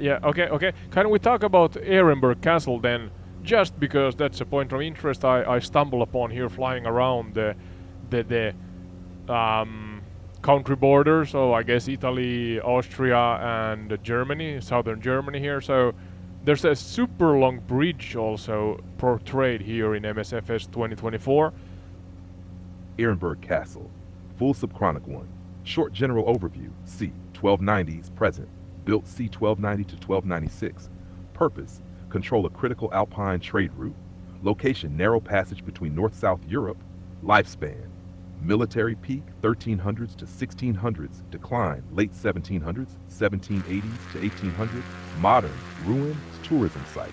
Yeah, okay, okay. Can we talk about Ehrenberg Castle then? Just because that's a point of interest I stumble upon here flying around the country border. So I guess Italy, Austria, and Germany, southern Germany here. So there's a super long bridge also portrayed here in MSFS 2024. Ehrenberg Castle, full subchronic 1. Short general overview, C. 1290s present, built C. 1290 to 1296. Purpose, control a critical Alpine trade route. Location, narrow passage between North-South Europe. Lifespan, military peak 1300s to 1600s, decline late 1700s, 1780s to 1800s, modern, ruins, tourism site.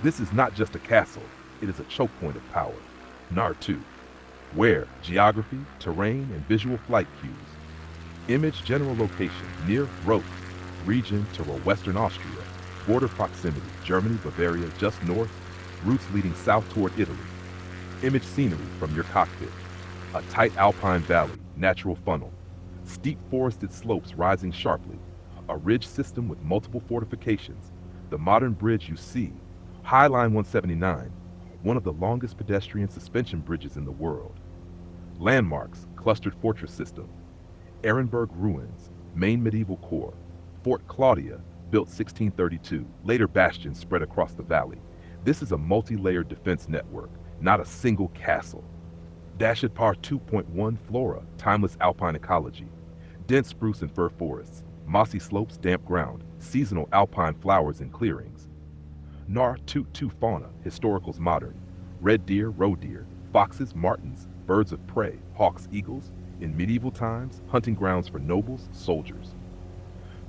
This is not just a castle, it is a choke point of power. NAR 2. Where, geography, terrain, and visual flight cues. Image general location, near Reutte, region Tyrol, Western Austria. Border proximity, Germany, Bavaria, just north, routes leading south toward Italy. Image scenery from your cockpit. A tight alpine valley, natural funnel. Steep forested slopes rising sharply. A ridge system with multiple fortifications. The modern bridge you see, High Line 179, one of the longest pedestrian suspension bridges in the world. Landmarks, clustered fortress system. Ehrenberg ruins, main medieval core. Fort Claudia, built 1632, later bastions spread across the valley. This is a multi-layered defense network, not a single castle. Par 2.1 flora, timeless alpine ecology. Dense spruce and fir forests, mossy slopes, damp ground, seasonal alpine flowers and clearings. NAR 2 fauna, historicals modern. Red deer, roe deer, foxes, martens, birds of prey, hawks, eagles. In medieval times, hunting grounds for nobles, soldiers.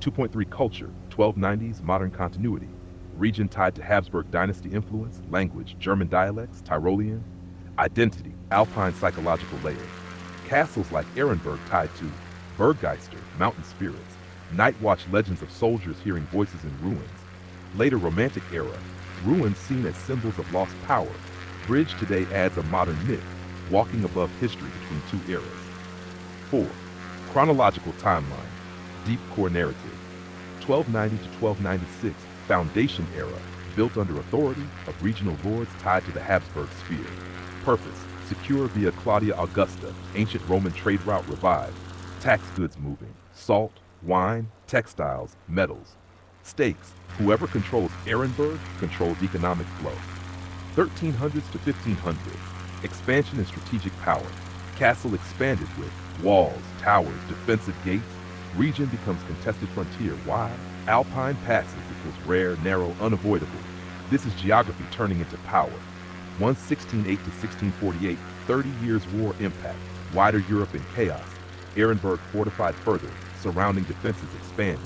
2.3 culture, 1290s, modern continuity. Region tied to Habsburg dynasty influence, language, German dialects, Tyrolean. Identity, alpine psychological layer. Castles like Ehrenberg tied to Berggeister, mountain spirits. Night watch legends of soldiers hearing voices in ruins. Later Romantic era, ruins seen as symbols of lost power. Bridge today adds a modern myth, walking above history between two eras. 4. Chronological timeline, deep core narrative. 1290 to 1296, foundation era, built under authority of regional lords tied to the Habsburg sphere. Purpose, secure Via Claudia Augusta, ancient Roman trade route revived. Tax goods moving, salt, wine, textiles, metals. Stakes, whoever controls Ehrenberg controls economic flow. 1300s to 1500s, expansion and strategic power. Castle expanded with walls, towers, defensive gates. Region becomes contested frontier. Why? Alpine passes equals rare, narrow, unavoidable. This is geography turning into power. 1608 to 1648, 30 years war impact. Wider Europe in chaos. Ehrenberg fortified further, surrounding defenses expanded.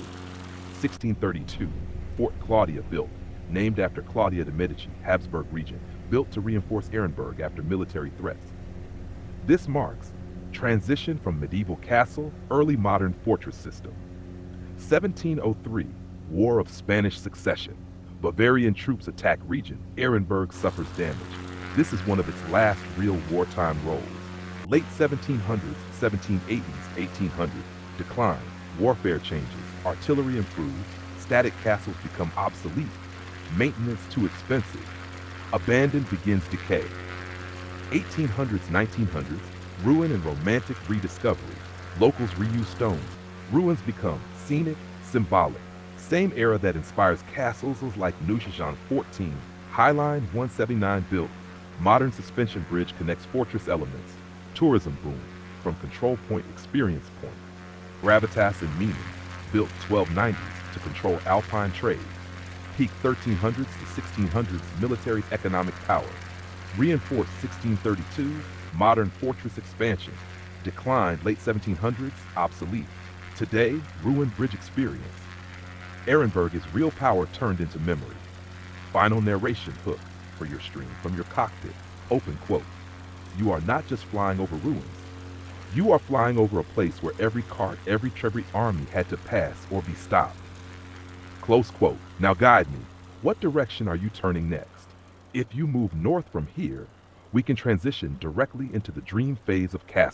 1632, Fort Claudia built, named after Claudia de' Medici, Habsburg regent, built to reinforce Ehrenberg after military threats. This marks transition from medieval castle, early modern fortress system. 1703, War of Spanish Succession. Bavarian troops attack region, Ehrenberg suffers damage. This is one of its last real wartime roles. Late 1700s, 1780s, 1800s, decline, warfare changes, artillery improves, static castles become obsolete, maintenance too expensive, abandoned begins decay. 1800s, 1900s, ruin and romantic rediscovery. Locals reuse stones. Ruins become scenic, symbolic. Same era that inspires castles like Neuschwanstein 14, High Line 179 built. Modern suspension bridge connects fortress elements. Tourism boom, from control point experience point. Gravitas and meaning, built 1290s to control alpine trade. Peak 1300s to 1600s military's economic power. Reinforced 1632, modern fortress expansion. Declined late 1700s, obsolete. Today, ruined bridge experience. Ehrenberg is real power turned into memory. Final narration hook for your stream from your cockpit. Open quote. You are not just flying over ruins. You are flying over a place where every cart, every army had to pass or be stopped. Close quote. Now guide me. What direction are you turning next? If you move north from here, we can transition directly into the dream phase of Castle.